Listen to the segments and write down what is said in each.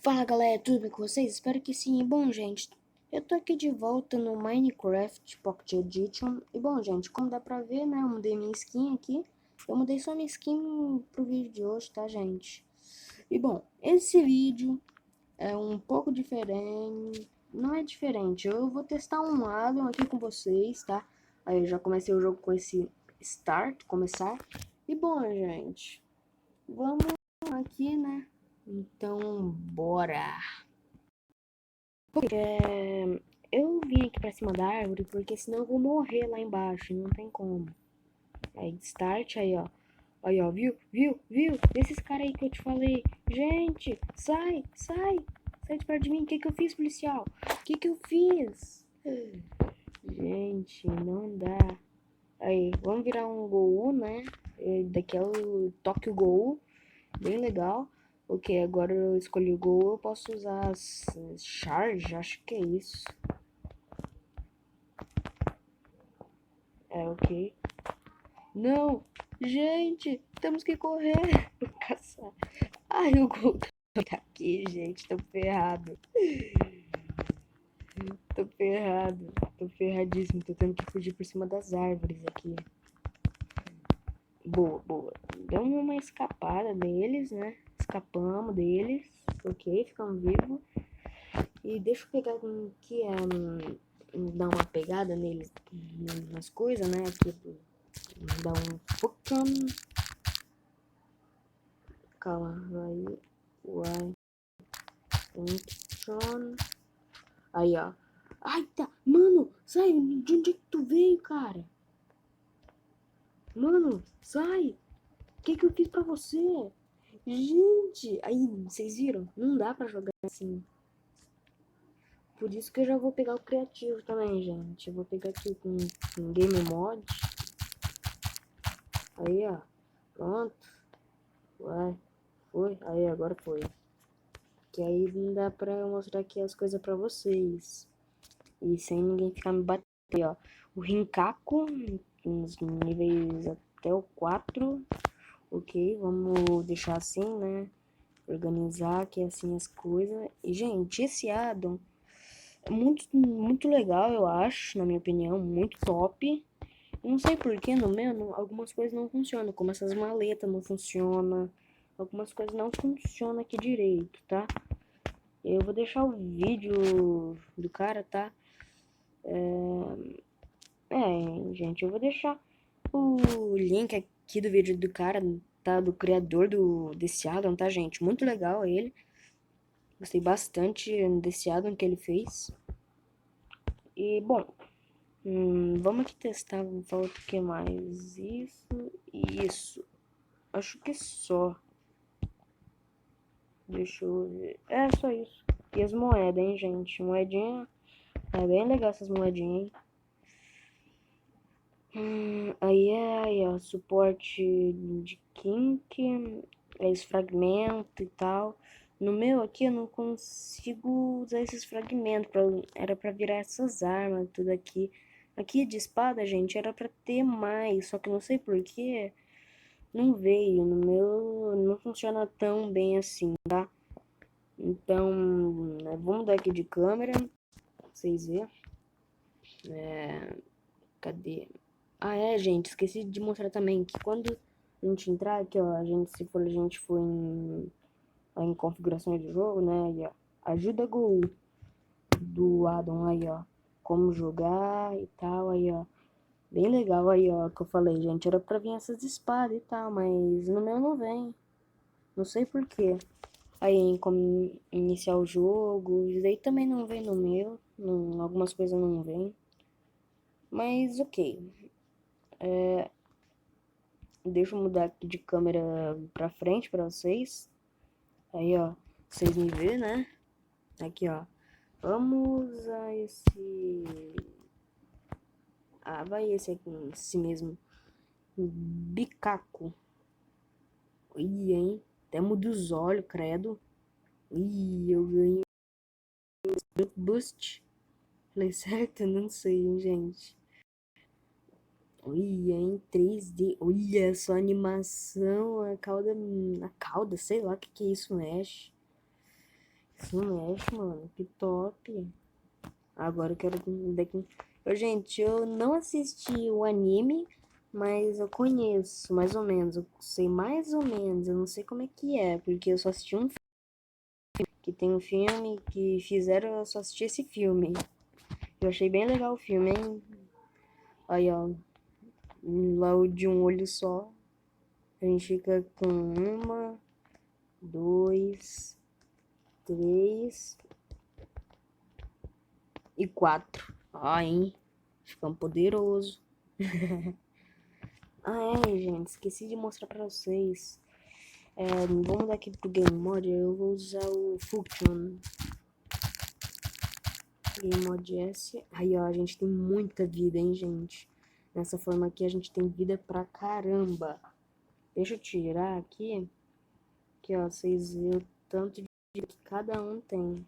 Fala galera, tudo bem com vocês? Espero que sim. Bom, gente, eu tô aqui de volta no Minecraft Pocket Edition. E bom, gente, como dá pra ver, né, eu mudei minha skin aqui. Eu mudei só minha skin pro vídeo de hoje, tá, gente? E bom, esse vídeo é um pouco diferente. Não é diferente, eu vou testar um lado aqui com vocês, tá? Aí eu já comecei o jogo com esse start, começar. E bom, gente, vamos aqui, né? Então, bora! Eu vim aqui pra cima da árvore porque senão eu vou morrer lá embaixo, não tem como. Aí, start, aí, ó. Aí, ó, viu? Desses caras aí que eu te falei. Gente, sai. Sai de perto de mim. O que que eu fiz, policial? O que que eu fiz? Gente, não dá. Aí, vamos virar um Gol, né? Daqui é o Tokyo Gol. Bem legal. Ok, agora eu escolhi o Gol. Eu posso usar as Charge, acho que é isso. É, ok. Não! Gente, temos que correr. Vou caçar. Ai, o Gol tá aqui, gente. Tô ferrado. Tô ferradíssimo. Tô tendo que fugir por cima das árvores aqui. Boa. Demos uma escapada deles, né? Escapamos deles. Ok, ficamos vivos. E deixa eu pegar aqui, dar uma pegada neles, nas coisas, né? Aqui, dar um pouquinho. Calma, vai. Function. Aí, ó. Ai, tá. Mano, sai. De onde é que tu veio, cara? Mano, sai. O que que eu fiz pra você? Gente, aí, vocês viram? Não dá pra jogar assim. Por isso que eu já vou pegar o criativo também, gente. Eu vou pegar aqui com Game Mod. Aí, ó. Pronto. Vai. Foi. Aí, agora foi. Que aí não dá pra mostrar aqui as coisas pra vocês. E sem ninguém ficar me batendo, ó. O Rincaco, nos níveis até o 4. Ok, vamos deixar assim, né? Organizar aqui assim as coisas. E, gente, esse addon é muito legal, eu acho, na minha opinião. Muito top. Eu não sei porquê, no meu, algumas coisas não funcionam. Como essas maletas não funcionam. Algumas coisas não funcionam aqui direito, tá? Eu vou deixar o vídeo do cara, tá? Gente, eu vou deixar o link aqui do vídeo do cara, tá? Do criador desse addon, tá, gente? Muito legal ele. Gostei bastante desse addon que ele fez. E, bom, vamos aqui testar. Falta o que mais? Isso e isso. Acho que só. Deixa eu ver. É, só isso. E as moedas, hein, gente? Moedinha. É bem legal essas moedinhas, hein? Aí, ó, suporte de kink, esse fragmento e tal. No meu aqui eu não consigo usar esses fragmentos, era pra virar essas armas, tudo aqui. Aqui de espada, gente, era pra ter mais, só que não sei porquê, não veio. No meu não funciona tão bem assim, tá? Então, vamos mudar aqui de câmera, pra vocês verem. Cadê? Ah, gente, esqueci de mostrar também que quando a gente entrar aqui, ó, a gente for em configurações do jogo, né, aí, ó, ajuda Go do addon aí, ó, como jogar e tal, aí, ó, bem legal aí, ó, que eu falei, gente, era pra vir essas espadas e tal, mas no meu não vem, não sei por quê. Aí, em como iniciar o jogo, isso aí também não vem no meu, algumas coisas não vem, mas ok. Deixa eu mudar aqui de câmera pra frente pra vocês. Aí, ó. Vocês me vê, né? Aqui, ó. Vamos usar esse... Ah, vai esse aqui, esse mesmo. Bicaco. Ih, hein? Até muda os olhos, credo. Ih, eu ganhei boost. Falei certo? Não sei, hein, gente. Olha, em 3D. Olha só a animação, a cauda, sei lá o que que isso mexe. Isso mexe, mano. Que top. Agora eu quero daqui. Gente, eu não assisti o anime, mas eu conheço mais ou menos. Eu sei mais ou menos. Eu não sei como é que é, porque eu só assisti um filme. Que tem um filme que fizeram, eu só assisti esse filme. Eu achei bem legal o filme, hein? Aí, ó. Lá o de um olho só. A gente fica com uma, dois, três e quatro. Ó, hein? Ficamos poderoso. Ah, é, gente. Esqueci de mostrar pra vocês. Vamos daqui pro Game Mode. Eu vou usar o Function. Game Mode S. Aí, ó. A gente tem muita vida, hein, gente. Nessa forma aqui a gente tem vida pra caramba. Deixa eu tirar aqui. Aqui, ó. Vocês verem o tanto de vida que cada um tem.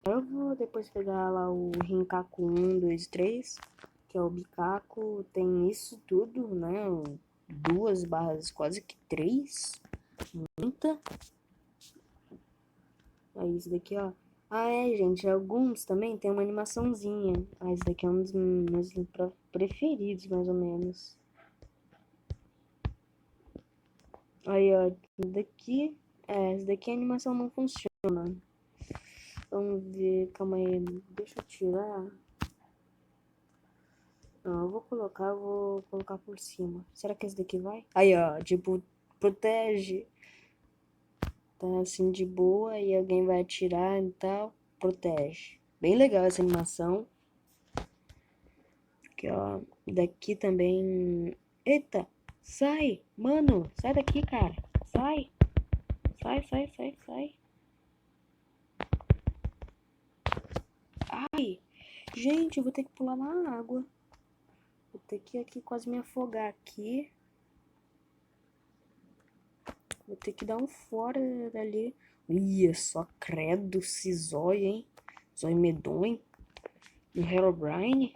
Eu vou depois pegar lá o Rinkaku 1, 2, 3, que é o Bikaku. Tem isso tudo, né? 2 barras, quase que 3. Muita. Aí isso daqui, ó. Ah, é, gente. Alguns também tem uma animaçãozinha. Ah, esse daqui é um dos meus preferidos, mais ou menos. Aí, ó. Esse daqui a animação não funciona. Vamos ver, calma aí. Deixa eu tirar. Não, eu vou colocar por cima. Será que esse daqui vai? Aí, ó, tipo, protege. Tá assim de boa e alguém vai atirar e tal. Protege. Bem legal essa animação. Aqui, ó. Daqui também. Eita! Sai! Mano, sai daqui, cara. Sai! Sai, sai, sai, sai. Ai! Gente, eu vou ter que pular na água. Vou ter que aqui quase me afogar aqui. Vou ter que dar um fora dali. Ia, só credo, esse zóio, hein? Zóio medonho. Um Herobrine.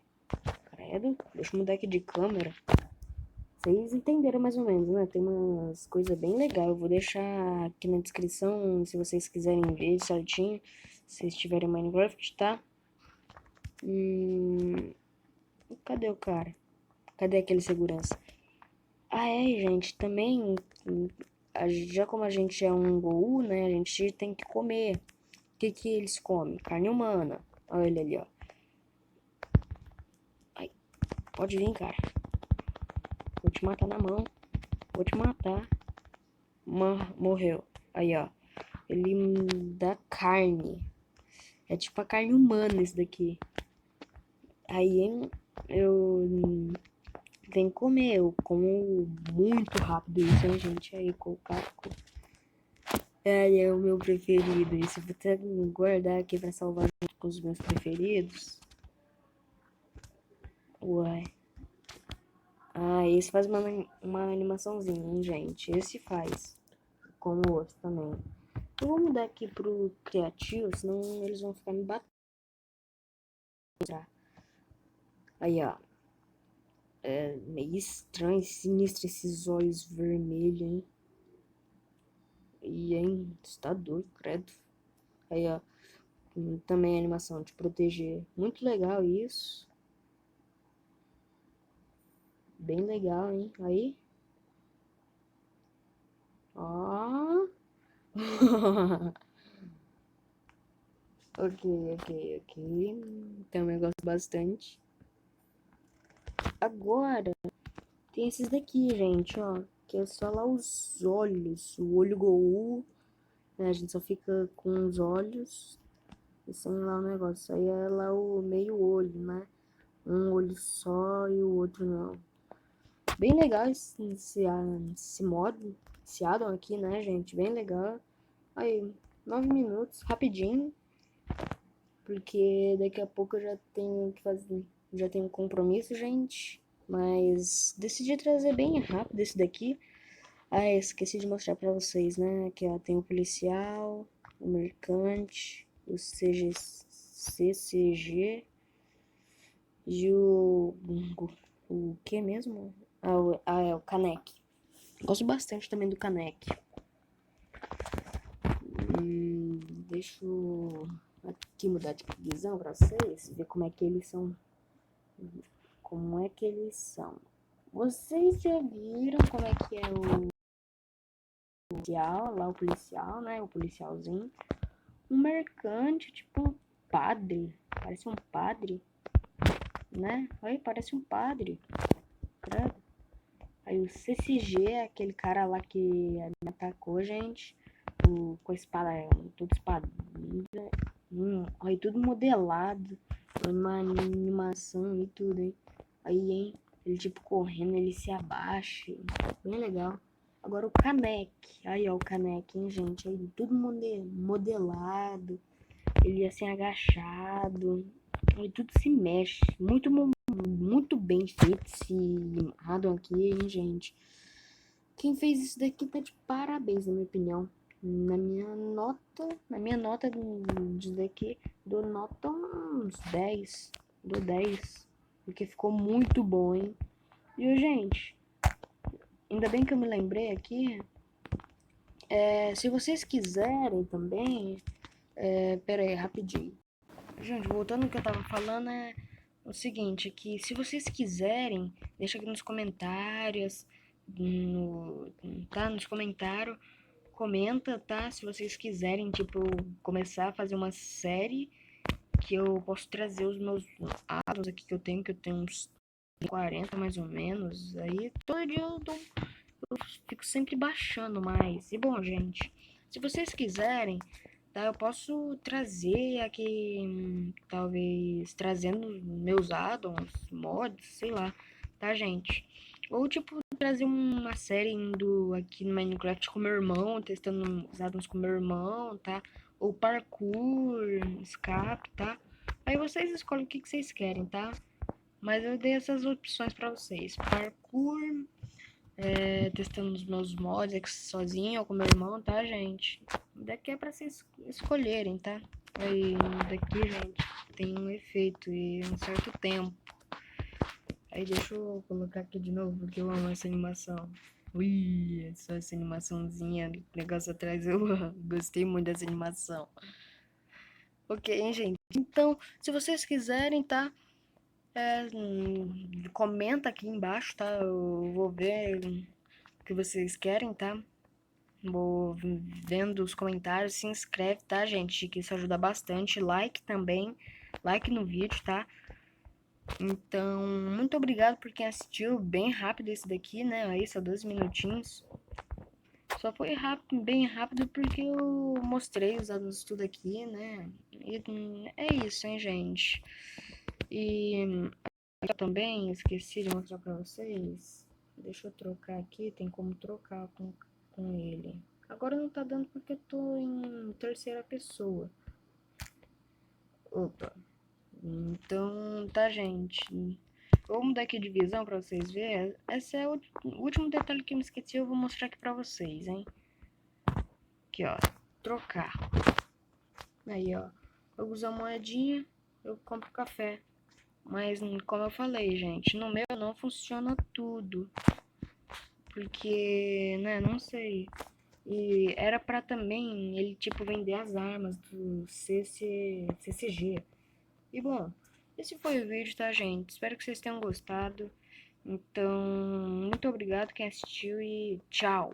Credo. Deixa eu mudar aqui de câmera. Vocês entenderam mais ou menos, né? Tem umas coisas bem legais. Eu vou deixar aqui na descrição, se vocês quiserem ver certinho. Se vocês tiverem Minecraft, tá? Cadê o cara? Cadê aquele segurança? Ah, é, gente, também, já como a gente é um Gou, né, a gente tem que comer. O que que eles comem? Carne humana. Olha ele ali, ó. Ai, pode vir, cara. Vou te matar na mão. Vou te matar. Morreu. Aí, ó. Ele dá carne. É tipo a carne humana esse daqui. Aí, eu tenho que comer. Eu como muito rápido isso, hein, gente? Aí, com o caco. É o meu preferido. Isso eu vou até guardar aqui pra salvar junto com os meus preferidos. Uai. Ah, esse faz uma animaçãozinha, hein, gente? Esse faz. Como o outro também. Eu vou mudar aqui pro criativo, senão eles vão ficar me batendo. Aí, ó. É meio estranho, sinistro esses olhos vermelhos, hein? E, hein? Tá doido, credo. Aí, ó. Também a animação de proteger. Muito legal isso. Bem legal, hein? Aí. Ó. Ok, ok, ok. Também gosto bastante. Agora, tem esses daqui, gente, ó. Que é só lá os olhos. O olho Gou, né? A gente só fica com os olhos e sem lá o negócio. Isso aí é lá o meio olho, né? Um olho só e o outro não. Bem legal esse modo, esse addon aqui, né, gente? Bem legal. Aí, 9 minutos, rapidinho. Porque daqui a pouco eu já tenho que fazer. Já tenho um compromisso, gente. Mas decidi trazer bem rápido esse daqui. Ah, esqueci de mostrar pra vocês, né? Aqui, ó, tem o policial, o mercante, o CCG e o que mesmo? É o Canek. Gosto bastante também do Canek. deixa eu aqui mudar de visão pra vocês, ver como é que eles são. Como é que eles são. Vocês já viram como é que é o policial, lá o policial, né? O policialzinho. Um mercante, tipo padre. Parece um padre, né? Aí parece um padre. Credo. Aí o CCG é aquele cara lá que me atacou, gente. Com a espada, tudo espadinha. Aí tudo modelado. Uma animação e tudo, hein? Aí, hein? Ele tipo correndo, ele se abaixa. Bem legal. Agora o Kanek. Aí, ó, o Kanek, hein, gente? Aí tudo modelado. Ele assim agachado. Aí tudo se mexe. Muito bem feito esse addon aqui, hein, gente? Quem fez isso daqui tá de parabéns, na minha opinião. Na minha nota disso daqui, dou nota uns 10. Dou 10. Porque ficou muito bom, hein? E, gente, ainda bem que eu me lembrei aqui. Se vocês quiserem também. Pera aí, rapidinho. Gente, voltando ao que eu tava falando, é o seguinte, que se vocês quiserem, deixa aqui nos comentários, tá? Nos comentários, comenta, tá? Se vocês quiserem, tipo, começar a fazer uma série que eu posso trazer os meus addons aqui que eu tenho uns 40 mais ou menos. Aí todo dia eu fico sempre baixando mais. E bom, gente, se vocês quiserem, tá, eu posso trazer aqui, talvez trazendo meus addons, mods, sei lá, tá, gente? Ou tipo, trazer uma série indo aqui no Minecraft com meu irmão, testando os addons com meu irmão, tá? Ou parkour, escape, tá? Aí vocês escolhem o que vocês querem, tá? Mas eu dei essas opções pra vocês. Parkour, testando os meus mods aqui sozinho ou com meu irmão, tá, gente? Daqui é pra vocês escolherem, tá? Aí, daqui, gente, tem um efeito e um certo tempo. Aí deixa eu colocar aqui de novo, porque eu amo essa animação. Ui, essa animaçãozinha, negócio atrás, eu gostei muito dessa animação. Ok, hein, gente? Então, se vocês quiserem, tá? Comenta aqui embaixo, tá? Eu vou ver o que vocês querem, tá? Vou vendo os comentários, se inscreve, tá, gente? Que isso ajuda bastante. Like também, like no vídeo, tá? Então, muito obrigado por quem assistiu. Bem rápido esse daqui, né? Aí, só 12 minutinhos. Só foi rápido, bem rápido porque eu mostrei os alunos tudo aqui, né? E é isso, hein, gente? E eu também esqueci de mostrar pra vocês. Deixa eu trocar aqui, tem como trocar com ele. Agora não tá dando porque eu tô em terceira pessoa. Opa. Então, tá, gente. Vou mudar aqui de visão pra vocês verem. Esse é o último detalhe que eu me esqueci. Eu vou mostrar aqui pra vocês, hein. Aqui, ó. Trocar. Aí, ó. Eu uso a moedinha, eu compro café. Mas, como eu falei, gente, no meu não funciona tudo. Porque, né, não sei. E era pra também ele, tipo, vender as armas do CCG. E, bom, esse foi o vídeo, tá, gente? Espero que vocês tenham gostado. Então, muito obrigado quem assistiu e tchau!